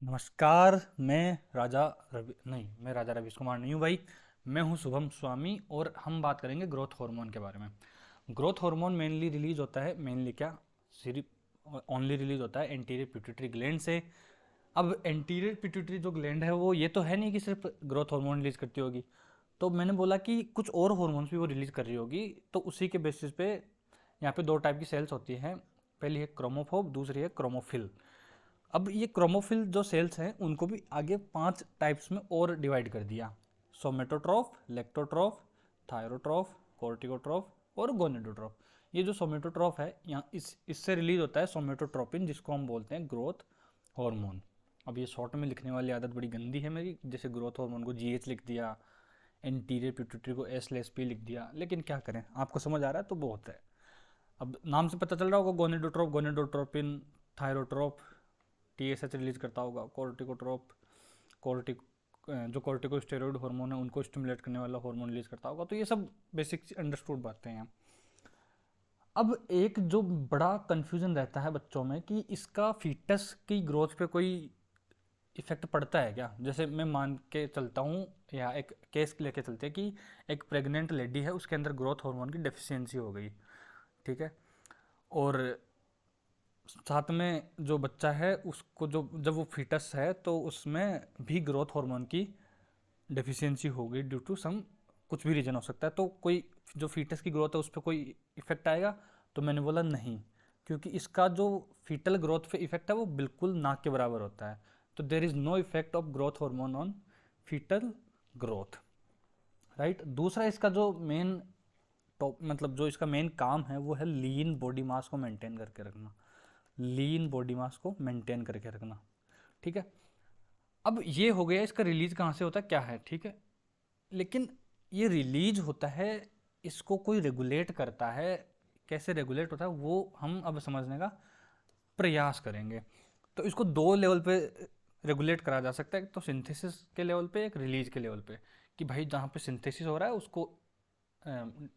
नमस्कार। मैं राजा रवीश कुमार नहीं हूँ भाई। मैं हूँ शुभम स्वामी और हम बात करेंगे ग्रोथ हार्मोन के बारे में। ग्रोथ हार्मोन मेनली रिलीज होता है, मेनली क्या, सिर्फ ओनली रिलीज होता है एंटीरियर पिट्यूटरी ग्लैंड से। अब एंटीरियर पिट्यूटरी जो ग्लैंड है वो ये तो है नहीं कि सिर्फ ग्रोथ हार्मोन रिलीज करती होगी। तो मैंने बोला कि कुछ और हार्मोन्स भी वो रिलीज कर रही होगी। तो उसी के बेसिस पे यहाँ पे दो टाइप की सेल्स होती हैं। पहली है क्रोमोफोब, दूसरी है क्रोमोफिल। अब ये क्रोमोफिल जो सेल्स हैं उनको भी आगे 5 टाइप्स में और डिवाइड कर दिया। सोमेटोट्रोफ, लेक्टोट्रोफ, थायरोट्रोफ, कोर्टिकोट्रोफ और गोनेडोट्रोफ। ये जो सोमेटोट्रोफ है, यहाँ इससे रिलीज होता है सोमेटोट्रोपिन, जिसको हम बोलते हैं ग्रोथ हार्मोन। अब ये शॉर्ट में लिखने वाली आदत बड़ी गंदी है मेरी, जैसे ग्रोथ हार्मोन को जीएच लिख दिया, एंटीरियर पिट्यूटरी को एस लिख दिया, लेकिन क्या करें, आपको समझ आ रहा है तो बहुत है। अब नाम से पता चल रहा होगा, गोनेडोट्रोप, गोनेडोट्रोपिन, थायरोट्रोप टीएसएच रिलीज करता होगा, कोर्टिकोट्रोप कोर्टिक जो कोर्टिकोस्टेरॉइड हार्मोन है उनको स्टिमुलेट करने वाला हार्मोन रिलीज करता होगा। तो ये सब बेसिक अंडरस्टूड बातें हैं। अब एक जो बड़ा कंफ्यूजन रहता है बच्चों में कि इसका फीटस की ग्रोथ पे कोई इफेक्ट पड़ता है क्या। जैसे मैं मान के चलता हूँ, या एक केस लेके चलते हैं कि एक प्रेग्नेंट लेडी है, उसके अंदर ग्रोथ हार्मोन की डेफिशिएंसी हो गई, ठीक है। और साथ में जो बच्चा है उसको, जो जब वो फीटस है तो उसमें भी ग्रोथ हार्मोन की डेफिशिएंसी हो गई ड्यू टू सम, कुछ भी रीजन हो सकता है। तो कोई जो फीटस की ग्रोथ है उस पर कोई इफेक्ट आएगा। तो मैंने बोला नहीं, क्योंकि इसका जो फीटल ग्रोथ पे इफेक्ट है वो बिल्कुल ना के बराबर होता है। तो there is no effect of growth hormone on foetal growth, right. दूसरा इसका जो मेन टॉप, मतलब जो इसका मेन काम है वो है लीन बॉडी मास को मेंटेन करके रखना। लीन बॉडी मास को मेंटेन करके रखना, ठीक है। अब ये हो गया इसका रिलीज कहाँ से होता है क्या है, ठीक है। लेकिन ये रिलीज होता है, इसको कोई रेगुलेट करता है, कैसे रेगुलेट होता है वो हम अब समझने का प्रयास करेंगे। तो इसको दो लेवल पे रेगुलेट करा जा सकता है, एक तो सिंथेसिस के लेवल पे, एक रिलीज के लेवल पे। कि भाई जहाँ पे सिंथेसिस हो रहा है उसको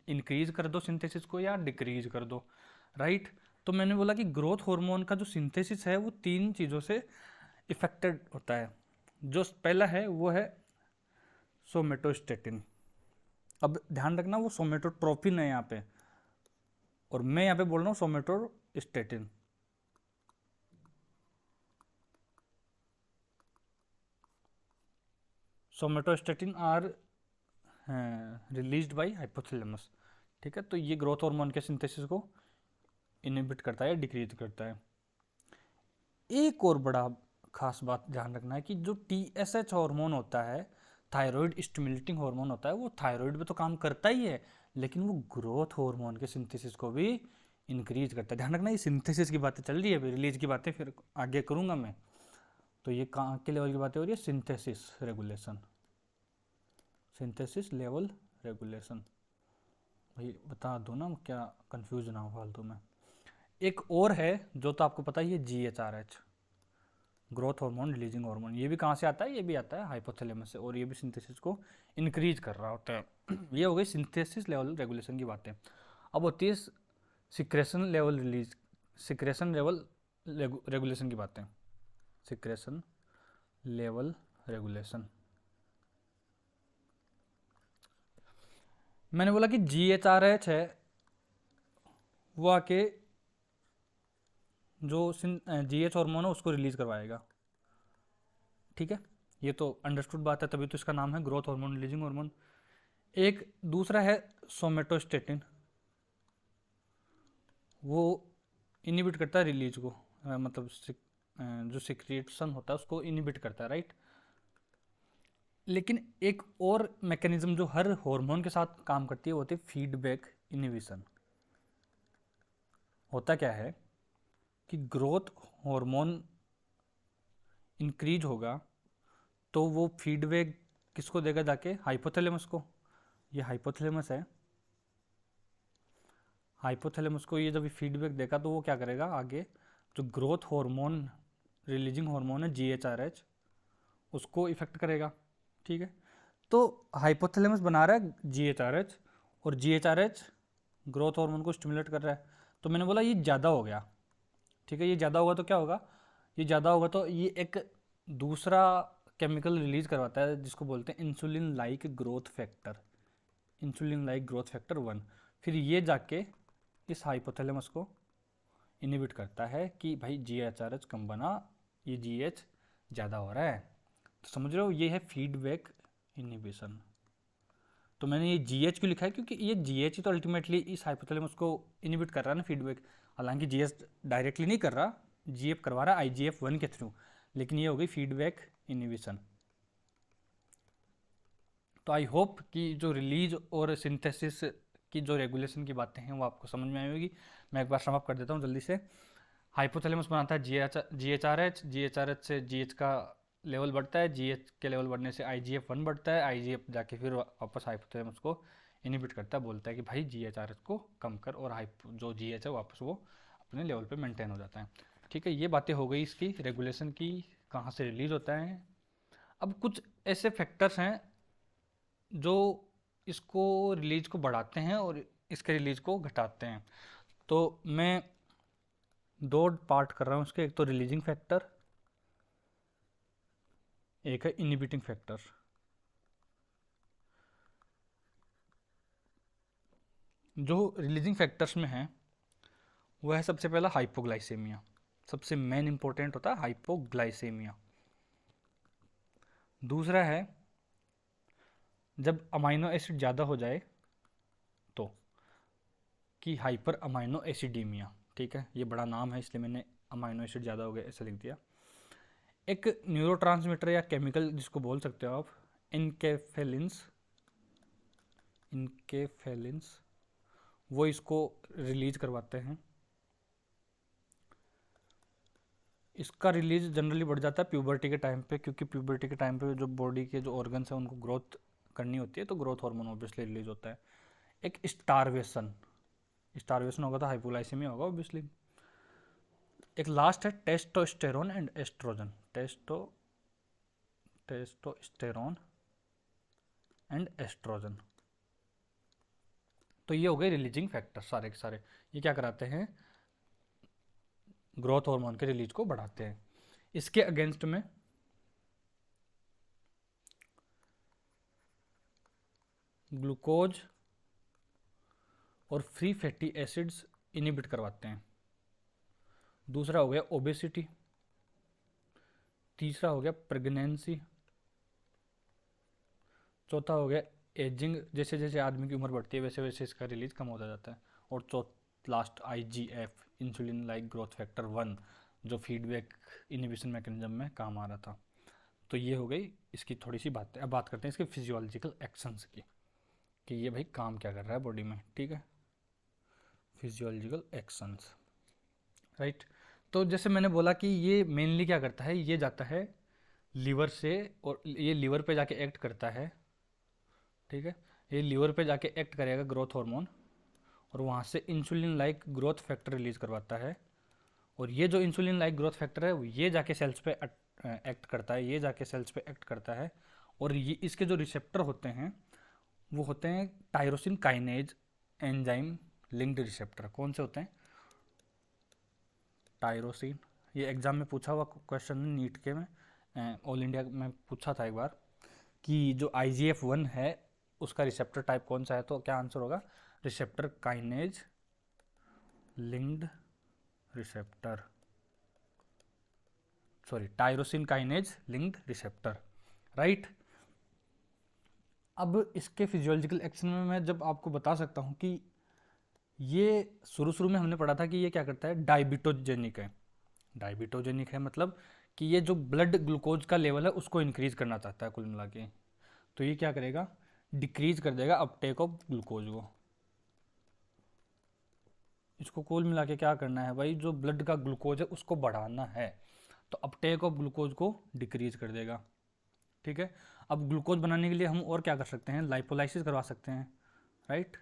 इंक्रीज कर दो सिंथेसिस को, या डिक्रीज कर दो, राइट। तो मैंने बोला कि ग्रोथ हार्मोन का जो सिंथेसिस है वो तीन चीज़ों से इफेक्टेड होता है। जो पहला है वो है सोमेटोस्टेटिन। अब ध्यान रखना वो सोमेटोट्रोपिन है यहाँ पे, और मैं यहाँ पे बोल रहा हूँ somatostatin. Somatostatin are released by hypothalamus, ठीक है। तो ये ग्रोथ हार्मोन के सिंथेसिस को इनहिबिट करता है, डिक्रीज करता है। एक और बड़ा खास बात ध्यान रखना है कि जो टीएसएच हार्मोन होता है, थायराइड स्टिमुलेटिंग हार्मोन होता है, वो थायराइड पे तो काम करता ही है, लेकिन वो ग्रोथ हार्मोन के सिंथेसिस को भी इंक्रीज करता है। ध्यान रखना, ये सिंथेसिस की बातें चल रही है, रिलीज की बातें फिर आगे करूंगा मैं। तो ये कहाँ के लेवल की बातें हो रही है, synthesis regulation, synthesis level regulation. भाई बता दो ना, क्या कंफ्यूज ना हो फालतू में। एक और है जो तो आपको पता ही है, जीएचआरएच, ग्रोथ हार्मोन रिलीजिंग हार्मोन। ये भी कहाँ से आता है, ये भी आता है हाइपोथैलेमस से, और ये भी सिंथेसिस को इंक्रीज कर रहा होता है। ये हो गई सिंथेसिस लेवल रेगुलेशन की बातें। अब होती है secretion level release, secretion level regulation की बातें। सिक्रेशन लेवल रेगुलेशन, मैंने बोला कि जीएचआरएच है वो आके जो जीएच हार्मोन है उसको रिलीज करवाएगा, ठीक है। ये तो अंडरस्टूड बात है, तभी तो इसका नाम है ग्रोथ हार्मोन रिलीजिंग हार्मोन। एक दूसरा है सोमेटोस्टेटिन, वो इनिबिट करता है रिलीज को, मतलब जो सिक्रेशन होता है उसको इनिबिट करता है, राइट। लेकिन एक और मैकेनिज्म जो हर हार्मोन के साथ काम करती है वो होती है फीडबैक इनिबिशन। होता क्या है कि ग्रोथ हार्मोन इंक्रीज होगा तो वो फीडबैक किसको देगा, जाके हाइपोथैलेमस को। ये हाइपोथैलेमस है, हाइपोथैलेमस को ये जब फीडबैक देगा तो वो क्या करेगा आगे, जो ग्रोथ हार्मोन रिलीजिंग हार्मोन है जीएचआरएच, उसको इफेक्ट करेगा, ठीक है। तो हाइपोथैलेमस बना रहा है जीएचआरएच, और जीएचआरएच ग्रोथ हार्मोन को स्टिमुलेट कर रहा है। तो मैंने बोला ये ज़्यादा हो गया, ठीक है। ये ज़्यादा होगा तो क्या होगा, ये ज़्यादा होगा तो ये एक दूसरा केमिकल रिलीज करवाता है जिसको बोलते हैं insulin like growth factor, insulin like growth factor 1। फिर ये जाके इस हाइपोथैलेमस को इनहिबिट करता है कि भाई GHRH कम बना, ये GH ज़्यादा हो रहा है। तो समझ रहे हो, ये है फीडबैक इनहिबिशन। तो मैंने ये GH क्यों लिखा है, क्योंकि ये GH ही तो अल्टीमेटली इस हाइपोथैलेमस को इनहिबिट कर रहा है ना, फीडबैक। हालांकि GH डायरेक्टली नहीं कर रहा, GF करवा रहा है IGF-1 के थ्रू, लेकिन ये हो गई फीडबैक इनहिबिशन। तो आई होप कि जो रिलीज और सिंथेसिस की जो रेगुलेशन की बातें हैं वो आपको समझ में आई होगी। मैं एक बार सम अप कर देता हूँ जल्दी से। हाइपोथैलेमस बनाता है GHRH से GH का लेवल बढ़ता है, GH के लेवल बढ़ने से IGF-1 बढ़ता है, IGF जाके फिर वापस हाइपोथैलेमस को इनहिबिट करता है, बोलता है कि भाई GHRH को कम कर, और जो GH है वापस वो अपने लेवल पे मेंटेन हो जाता है। ठीक है, ये बातें हो गई इसकी रेगुलेशन की, कहाँ से रिलीज होता है। अब कुछ ऐसे फैक्टर्स हैं जो इसको रिलीज को बढ़ाते हैं और इसके रिलीज को घटाते हैं। तो मैं दो पार्ट कर रहा हूँ इसके, एक तो रिलीजिंग फैक्टर, एक है इनहिबिटिंग फैक्टर। जो रिलीजिंग फैक्टर्स में है वो है सबसे पहला हाइपोग्लाइसेमिया, सबसे मेन इंपॉर्टेंट होता है हाइपोग्लाइसेमिया। दूसरा है जब अमाइनो एसिड ज़्यादा हो जाए तो, कि हाइपर अमाइनो एसिडीमिया। ठीक है, ये बड़ा नाम है इसलिए मैंने अमाइनो एसिड ज़्यादा हो गया ऐसा लिख दिया। एक न्यूरोट्रांसमीटर या केमिकल जिसको बोल सकते हो आप, इनकेफेलिन्स, वो इसको रिलीज करवाते हैं। इसका रिलीज जनरली बढ़ जाता है प्यूबर्टी के टाइम पे, क्योंकि प्यूबर्टी के टाइम पे जो बॉडी के जो ऑर्गन्स हैं उनको ग्रोथ करनी होती है, तो ग्रोथ हार्मोन ऑब्वियसली रिलीज होता है। एक स्टारवेशन होगा तो हाइपोग्लाइसेमिया होगा ऑब्वियसली। एक लास्ट है testosterone and oestrogen, testosterone and oestrogen. तो ये हो गए रिलीजिंग फैक्टर सारे के सारे। ये क्या कराते हैं, ग्रोथ हार्मोन के रिलीज को बढ़ाते हैं। इसके अगेंस्ट में ग्लूकोज और फ्री फैटी एसिड्स इनहिबिट करवाते हैं। दूसरा हो गया ओबेसिटी, तीसरा हो गया प्रेगनेंसी, चौथा हो गया एजिंग, जैसे जैसे आदमी की उम्र बढ़ती है वैसे वैसे इसका रिलीज कम होता जाता है। और last IGF, insulin like growth factor 1, जो फीडबैक इनहिबिशन मैकेनिज्म में काम आ रहा था। तो ये हो गई इसकी थोड़ी सी बातें। अब बात करते हैं इसके फिजियोलॉजिकल एक्शंस की, कि ये भाई काम क्या कर रहा है बॉडी में। ठीक है, फिजियोलॉजिकल एक्शंस, राइट। तो जैसे मैंने बोला कि ये मेनली क्या करता है, ये जाता है लीवर से, और ये लीवर पे जाके एक्ट करता है। ठीक है, ये लीवर पे जाके एक्ट करेगा ग्रोथ हार्मोन, और वहाँ से insulin like growth factor release करवाता है। और ये जो इंसुलिन लाइक ग्रोथ फैक्टर है ये जाके सेल्स पे एक्ट करता है, ये जाके सेल्स पे एक्ट करता है। और ये इसके जो रिसेप्टर होते हैं वो होते हैं tyrosine kinase enzyme linked receptor. कौन से होते हैं, टायरोसिन। ये एग्जाम में पूछा हुआ क्वेश्चन है नीट के में, ऑल इंडिया में पूछा था एक बार, कि जो IGF-1 है उसका रिसेप्टर टाइप कौन सा है, तो क्या आंसर होगा, receptor kinase linked receptor, sorry tyrosine kinase linked receptor, right. अब इसके फिजियोलॉजिकल एक्शन में मैं जब आपको बता सकता हूँ कि ये शुरू में हमने पढ़ा था कि ये क्या करता है, डायबिटोजेनिक है। डायबिटोजेनिक है मतलब कि ये जो ब्लड ग्लूकोज का लेवल है उसको इंक्रीज करना चाहता है कुल मिला के। तो ये क्या करेगा, डिक्रीज कर देगा अपटेक ऑफ ग्लूकोज को। इसको कुल मिला के क्या करना है भाई, जो ब्लड का ग्लूकोज है उसको बढ़ाना है, तो अपटेक ऑफ ग्लूकोज को डिक्रीज कर देगा। ठीक है, अब ग्लूकोज बनाने के लिए हम और क्या कर सकते हैं, लाइपोलाइसिस करवा सकते हैं, राइट।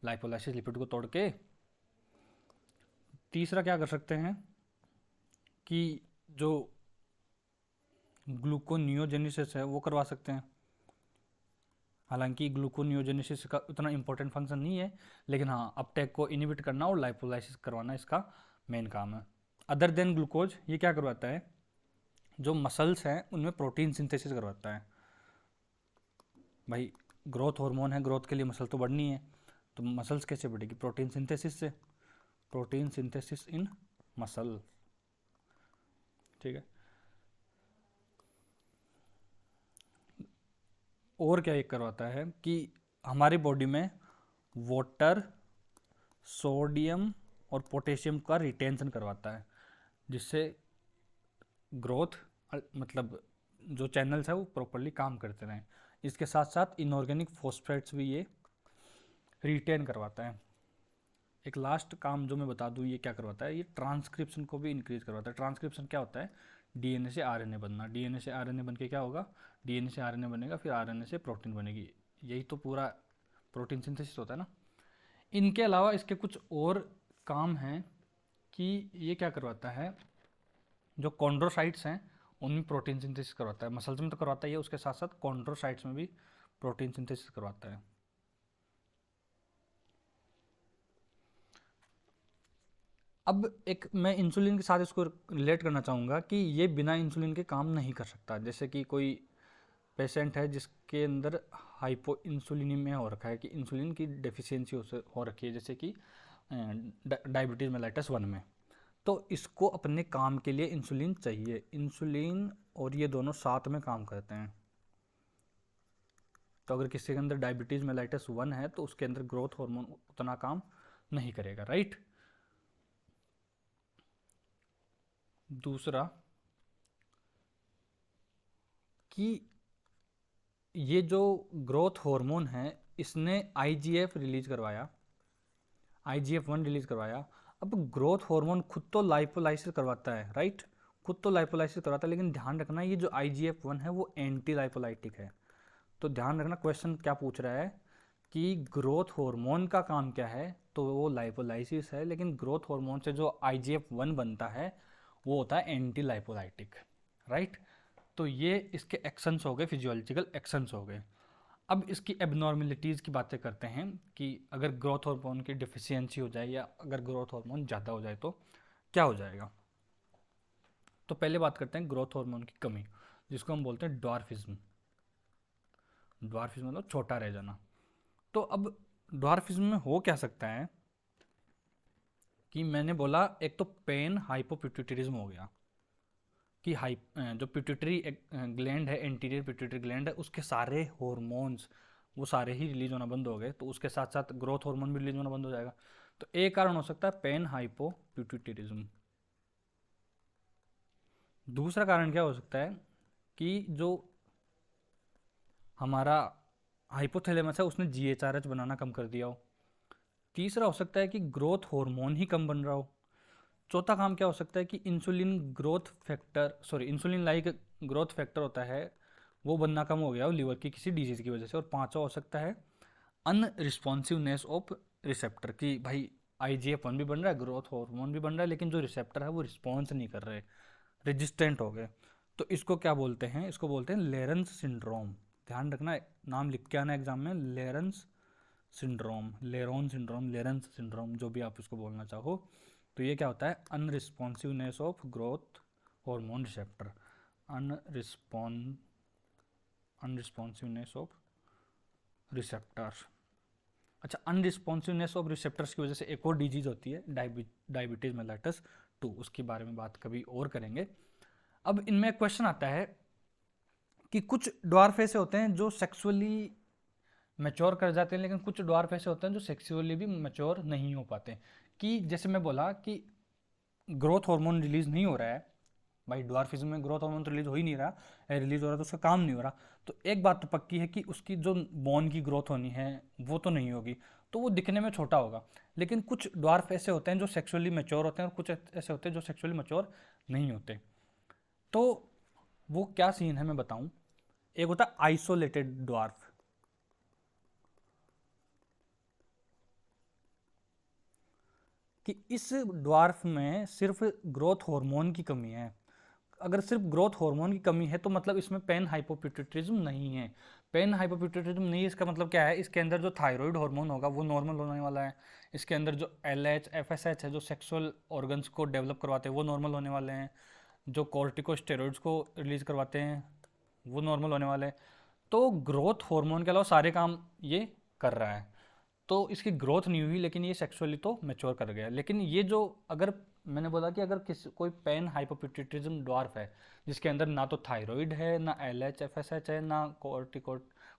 लाइपोलाइसिस लिपिड को तोड़ के। तीसरा क्या कर सकते हैं कि जो ग्लूकोनियोजेनेसिस है वो करवा सकते हैं। हालांकि ग्लूकोनियोजेनेसिस का उतना इंपॉर्टेंट फंक्शन नहीं है, लेकिन हाँ अपटेक को इनहिबिट करना और लाइपोलाइसिस करवाना इसका मेन काम है। अदर देन ग्लूकोज ये क्या करवाता है, जो मसल्स हैं उनमें प्रोटीन सिंथेसिस करवाता है। भाई ग्रोथ हार्मोन है, ग्रोथ के लिए मसल तो बढ़नी है, तो मसल्स कैसे बढ़ेगी? प्रोटीन सिंथेसिस से। प्रोटीन सिंथेसिस इन मसल, ठीक है। और क्या ये करवाता है कि हमारी बॉडी में वाटर, सोडियम और पोटेशियम का रिटेंशन करवाता है, जिससे ग्रोथ मतलब जो चैनल्स है वो प्रॉपरली काम करते रहें। इसके साथ साथ इनऑर्गेनिक फॉस्फेट्स भी ये रिटेन करवाता है। एक लास्ट काम जो मैं बता दूं ये क्या करवाता है, ये ट्रांसक्रिप्शन को भी इंक्रीज करवाता है। ट्रांसक्रिप्शन क्या होता है? डीएनए से आरएनए बनना। डीएनए से आरएनए बन के क्या होगा? डीएनए से आरएनए बनेगा, फिर आरएनए से प्रोटीन बनेगी। यही तो पूरा प्रोटीन सिंथेसिस होता है ना। इनके अलावा इसके कुछ और काम हैं कि ये क्या करवाता है, जो कॉन्ड्रोसाइट्स हैं उनमें प्रोटीन सिंथेसिस करवाता है। मसल्स में तो करवाता ही है, उसके साथ साथ कॉन्ड्रोसाइट्स में भी प्रोटीन सिंथेसिस करवाता है। अब एक मैं इंसुलिन के साथ इसको रिलेट करना चाहूँगा कि ये बिना इंसुलिन के काम नहीं कर सकता। जैसे कि कोई पेशेंट है जिसके अंदर हाइपो इंसुलिनीमिया हो रखा है, कि इंसुलिन की डेफिशिएंसी हो रखी है, जैसे कि डायबिटीज़ मेलाइटस 1 में, तो इसको अपने काम के लिए इंसुलिन चाहिए। इंसुलिन और ये दोनों साथ में काम करते हैं। तो अगर किसी के अंदर डायबिटीज़ मेलाइटस 1 है तो उसके अंदर ग्रोथ हार्मोन उतना काम नहीं करेगा, राइट। दूसरा कि ये जो ग्रोथ हार्मोन है इसने आईजीएफ रिलीज करवाया, IGF-1 रिलीज करवाया। अब ग्रोथ हार्मोन खुद तो लाइपोलाइसिस करवाता है, राइट, खुद तो लाइपोलाइसिस करवाता है, लेकिन ध्यान रखना ये जो IGF-1 है वो एंटी लाइपोलाइटिक है। तो ध्यान रखना क्वेश्चन क्या पूछ रहा है कि ग्रोथ हार्मोन का काम क्या है, तो वो लाइपोलाइसिस है, लेकिन ग्रोथ हार्मोन से जो IGF-1 बनता है वो होता है एंटी लाइपोलाइटिक, राइट। तो ये इसके एक्शंस हो गए, फिजियोलॉजिकल एक्शंस हो गए। अब इसकी एबनॉर्मेलिटीज़ की बातें करते हैं कि अगर ग्रोथ हार्मोन की डिफिशियंसी हो जाए या अगर ग्रोथ हार्मोन ज़्यादा हो जाए तो क्या हो जाएगा। तो पहले बात करते हैं ग्रोथ हार्मोन की कमी, जिसको हम बोलते हैं ड्वार्फिज्म। ड्वार्फिज्म मतलब छोटा रह जाना। तो अब ड्वार्फिज्म में हो क्या सकता है कि मैंने बोला एक तो पेन हाइपोपिट्यूटरिज्म हो गया, कि जो पिट्यूटरी ग्लैंड है, एंटीरियर पिट्यूटरी ग्लैंड है, उसके सारे हॉर्मोन्स वो सारे ही रिलीज होना बंद हो गए, तो उसके साथ साथ ग्रोथ हार्मोन भी रिलीज होना बंद हो जाएगा। तो एक कारण हो सकता है पेन हाइपोपिट्यूटरिज्म। दूसरा कारण क्या हो सकता है कि जो हमारा हाइपोथैलेमस है उसने GHRH बनाना कम कर दिया हो। तीसरा हो सकता है कि ग्रोथ हार्मोन ही कम बन रहा हो। चौथा काम क्या हो सकता है कि insulin growth factor, sorry insulin like growth factor होता है वो बनना कम हो गया हो लिवर की किसी डिजीज़ की वजह से। और पांचवा हो सकता है अनरिस्पॉन्सिवनेस ऑफ रिसेप्टर, कि भाई IGF-1 भी बन रहा है, ग्रोथ हार्मोन भी बन रहा है, लेकिन जो रिसेप्टर है वो रिस्पॉन्स नहीं कर रहे, रेजिस्टेंट हो गए। तो इसको क्या बोलते हैं? इसको बोलते हैं लेरेंस सिंड्रोम। ध्यान रखना, नाम लिख के आना एग्जाम में, लेरेंस सिंड्रोम, लेरोन सिंड्रोम, लेरेंस सिंड्रोम, जो भी आप इसको बोलना चाहो। तो ये क्या होता है? Unresponsiveness of growth hormone receptor, unresponsiveness of receptor. अच्छा, अनरिस्पॉन्सिवनेस ऑफ रिसेप्टर्स की वजह से एक और डिजीज होती है डायबिटीज मेलाइटस 2, उसके बारे में बात कभी और करेंगे। अब इनमें क्वेश्चन आता है कि कुछ ड्वार्फ ऐसे होते हैं जो सेक्सुअली मैच्योर कर जाते हैं, लेकिन कुछ ड्वार्फ ऐसे होते हैं जो सेक्सुअली भी मैच्योर नहीं हो पाते। कि जैसे मैं बोला कि ग्रोथ हार्मोन रिलीज नहीं हो रहा है, भाई ड्वार्फिज्म में ग्रोथ हार्मोन तो रिलीज हो ही नहीं रहा है, रिलीज हो रहा है तो उसका काम नहीं हो रहा। तो एक बात तो पक्की है कि उसकी जो बोन की ग्रोथ होनी है वो तो नहीं होगी, तो वो दिखने में छोटा होगा। लेकिन कुछ ड्वार्फ ऐसे होते हैं जो सेक्सुअली मैच्योर होते हैं और कुछ ऐसे होते हैं जो सेक्सुअली मैच्योर नहीं होते। तो वो क्या सीन है मैं बताऊं। एक होता है आइसोलेटेड ड्वार्फ, कि इस ड्वार्फ में सिर्फ ग्रोथ हार्मोन की कमी है। अगर सिर्फ ग्रोथ हार्मोन की कमी है तो मतलब इसमें पेन हाइपोपिट्यूटरिज्म नहीं है। पेन हाइपोपिट्यूटरिज्म नहीं है, इसका मतलब क्या है? इसके अंदर जो थायराइड हार्मोन होगा वो नॉर्मल होने वाला है। इसके अंदर जो LH FSH है जो सेक्सुअल ऑर्गन्स को डेवलप करवाते हैं वो नॉर्मल होने वाले हैं। जो कॉर्टिकोस्टेरॉइड्स को रिलीज करवाते हैं वो नॉर्मल होने वाले हैं। तो ग्रोथ हार्मोन के अलावा सारे काम ये कर रहा है। तो इसकी ग्रोथ नहीं हुई लेकिन ये सेक्सुअली तो मैच्योर कर गया। लेकिन ये जो, अगर मैंने बोला कि अगर किसी कोई पैन हाइपोपिट्यूटिज्म ड्वार्फ है जिसके अंदर ना तो थायराइड है, ना L H F S H है, ना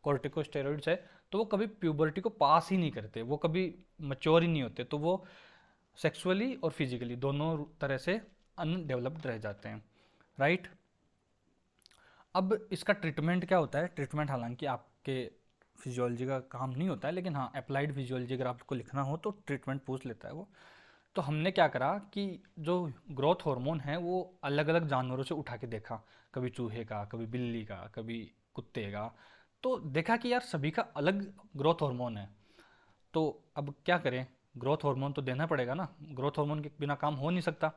कॉर्टिकोस्टेरॉइड्स है, तो वो कभी प्यूबर्टी को पास ही नहीं करते, वो कभी मच्योर ही नहीं होते, तो वो सेक्सुअली और फिजिकली दोनों तरह से अनडेवलप्ड रह जाते हैं, राइट। अब इसका ट्रीटमेंट क्या होता है? ट्रीटमेंट हालांकि आपके फिजियोलॉजी का काम नहीं होता है, लेकिन हाँ अप्लाइड फिजियोलॉजी अगर आपको लिखना हो तो ट्रीटमेंट पूछ लेता है वो। तो हमने क्या करा कि जो ग्रोथ हार्मोन है वो अलग अलग जानवरों से उठा के देखा, कभी चूहे का, कभी बिल्ली का, कभी कुत्ते का। तो देखा कि यार सभी का अलग ग्रोथ हार्मोन है। तो अब क्या करें, ग्रोथ हार्मोन तो देना पड़ेगा ना, ग्रोथ हार्मोन के बिना काम हो नहीं सकता।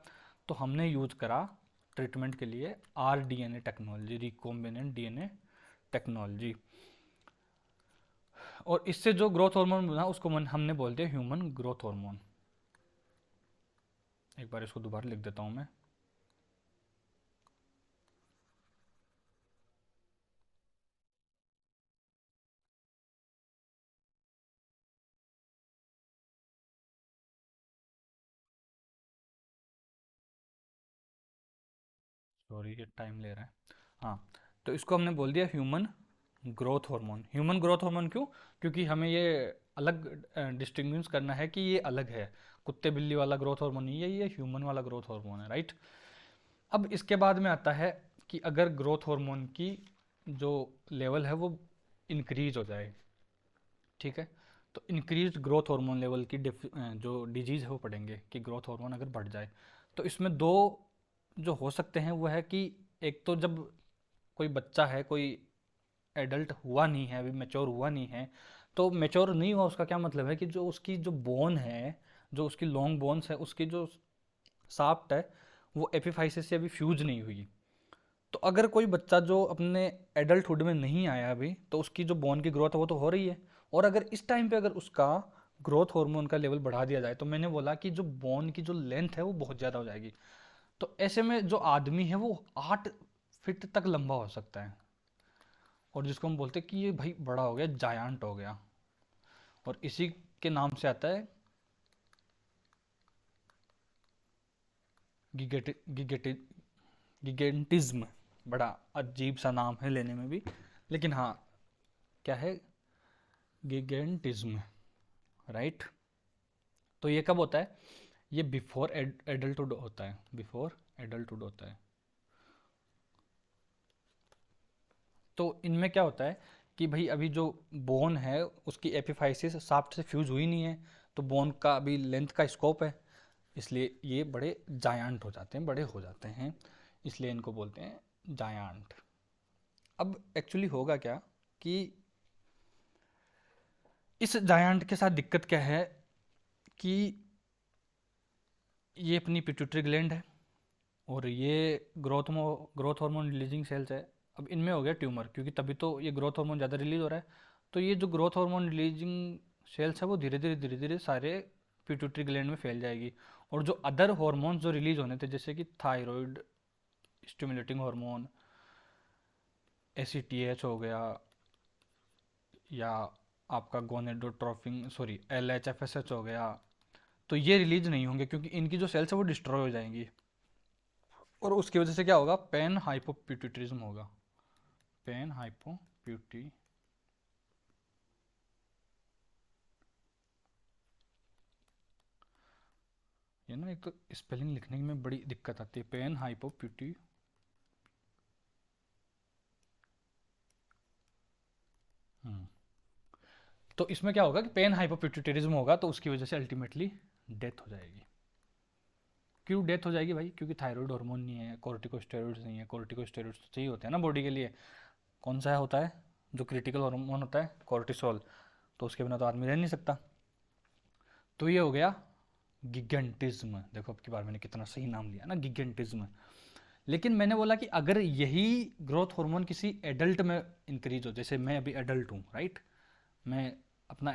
तो हमने यूज करा ट्रीटमेंट के लिए RDNA technology, recombinant DNA technology. और इससे जो ग्रोथ हार्मोन बना उसको हमने बोल दिया ह्यूमन ग्रोथ हार्मोन। एक बार इसको दोबारा लिख देता हूं मैं। सॉरी ये टाइम ले रहा है। हाँ, तो इसको हमने बोल दिया human growth hormone. Human growth hormone क्यों? क्योंकि हमें ये अलग डिस्टिंग्विश करना है कि ये अलग है, कुत्ते बिल्ली वाला ग्रोथ हार्मोन नहीं है, ये ह्यूमन वाला ग्रोथ हार्मोन है, राइट। अब इसके बाद में आता है कि अगर ग्रोथ हार्मोन की जो लेवल है वो इंक्रीज हो जाए, ठीक है, तो इंक्रीज ग्रोथ हार्मोन लेवल की जो डिजीज़ है वो पढ़ेंगे कि ग्रोथ हार्मोन अगर बढ़ जाए। तो इसमें दो जो हो सकते हैं वो है कि एक तो जब कोई बच्चा है, कोई एडल्ट हुआ नहीं है, अभी मैच्योर हुआ नहीं है, तो मैच्योर नहीं हुआ उसका क्या मतलब है कि जो उसकी जो बोन है, जो उसकी लॉन्ग बोन्स है, उसकी जो साफ्ट है, वो एपिफाइसिस से अभी फ्यूज नहीं हुई। तो अगर कोई बच्चा जो अपने एडल्टहुड में नहीं आया अभी, तो उसकी जो बोन की ग्रोथ है वो तो हो रही है। और अगर इस टाइम पे अगर उसका ग्रोथ हार्मोन का लेवल बढ़ा दिया जाए, तो मैंने बोला कि जो बोन की जो लेंथ है वो बहुत ज़्यादा हो जाएगी। तो ऐसे में जो आदमी है वो 8 फीट तक लंबा हो सकता है, और जिसको हम बोलते हैं कि ये भाई बड़ा हो गया, जायंट हो गया। और इसी के नाम से आता है गिगेट गिगेट गिगेंटिज्म। बड़ा अजीब सा नाम है लेने में भी, लेकिन हाँ क्या है, गिगेंटिज्म, राइट। तो ये कब होता है? ये बिफोर एडल्टहुड होता है, बिफोर एडल्टहुड होता है। तो इनमें क्या होता है कि भाई अभी जो बोन है उसकी एपिफाइसिस साफ्ट से फ्यूज हुई नहीं है, तो बोन का अभी लेंथ का स्कोप है, इसलिए ये बड़े जायंट हो जाते हैं, बड़े हो जाते हैं, इसलिए इनको बोलते हैं जायंट। अब एक्चुअली होगा क्या कि इस जायंट के साथ दिक्कत क्या है कि ये अपनी पिट्यूटरी ग्लैंड है, और ये ग्रोथ हार्मोन रिलीजिंग सेल्स है। अब इनमें हो गया ट्यूमर, क्योंकि तभी तो ये ग्रोथ हार्मोन ज़्यादा रिलीज हो रहा है। तो ये जो ग्रोथ हार्मोन रिलीजिंग सेल्स है वो धीरे धीरे सारे पिट्यूटरी ग्लैंड में फैल जाएगी। और जो अदर हार्मोन्स जो रिलीज होने थे, जैसे कि थायराइड स्टिमुलेटिंग हार्मोन, ACTH हो गया, या आपका गोनेडोट्रोफिन, सॉरी LHFSH हो गया, तो ये रिलीज नहीं होंगे क्योंकि इनकी जो सेल्स है वो डिस्ट्रॉय हो जाएंगी। और उसकी वजह से क्या होगा? पेन हाइपोपिट्यूटरिज्म होगा, पेन हाइपोपिट्यूटी। ये ना एक तो स्पेलिंग लिखने में बड़ी दिक्कत आती है, पेन हाइपोपिट्यू। हम्म। तो इसमें क्या होगा कि पेन हाइपोपिट्यूटरिज्म होगा, तो उसकी वजह से अल्टीमेटली डेथ हो जाएगी। क्यों डेथ हो जाएगी भाई? क्योंकि थायराइड हार्मोन नहीं है, कॉर्टिकोस्टेरॉइड्स नहीं है। कॉर्टिकोस्टेरॉइड्स तो चाहिए होते हैं ना बॉडी के लिए। कौन सा होता है जो क्रिटिकल हार्मोन होता है? कॉर्टिसोल। तो उसके बिना तो आदमी रह नहीं सकता। तो ये हो गया गिगेंटिज्म। देखो अब की बार मैंने कितना सही नाम लिया ना, गिगेंटिज्म। लेकिन मैंने बोला कि अगर यही ग्रोथ हार्मोन किसी एडल्ट में इंक्रीज हो, जैसे मैं अभी एडल्ट हूँ, राइट, मैं अपना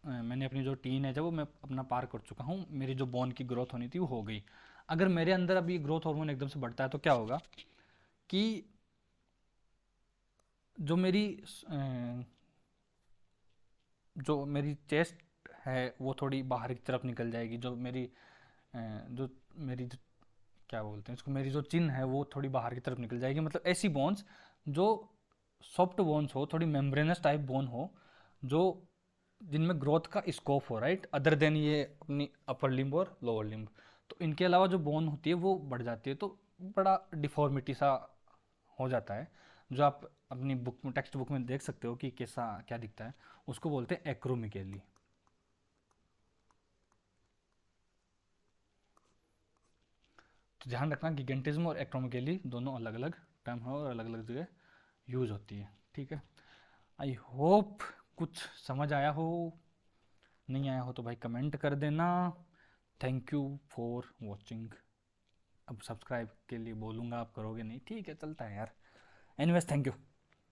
मैंने अपनी जो टीन है जब वो मैं अपना पार कर चुका हूँ, मेरी जो बोन की ग्रोथ होनी थी वो हो गई। अगर मेरे अंदर अभी ग्रोथ हार्मोन एकदम से बढ़ता है तो क्या होगा कि जो मेरी जो मेरी चेस्ट है वो थोड़ी बाहर की तरफ निकल जाएगी, जो मेरी जो मेरी जो, क्या बोलते हैं इसको, मेरी जो चिन है वो थोड़ी बाहर की तरफ निकल जाएगी। मतलब ऐसी बोन्स जो सॉफ्ट बोन्स हो, थोड़ी मेम्ब्रेनस टाइप बोन हो, जो जिनमें ग्रोथ का स्कोप हो, राइट, अदर देन ये अपनी अपर लिम्ब और लोअर लिम्ब। तो इनके अलावा जो बोन होती है वो बढ़ जाती है, तो बड़ा डिफॉर्मिटी सा हो जाता है, जो आप अपनी बुक में, टेक्स्ट बुक में देख सकते हो कि कैसा क्या दिखता है। उसको बोलते हैं एक्रोमिकेली। तो ध्यान रखना, गिगेंटिज्म और एक्रोमिकेली दोनों अलग अलग टर्म है और अलग अलग जगह यूज होती है, ठीक है। आई होप कुछ समझ आया हो, नहीं आया हो तो भाई कमेंट कर देना। Thank you for watching. अब सब्सक्राइब के लिए बोलूँगा, आप करोगे नहीं, ठीक है, चलता है यार। Anyways, thank you.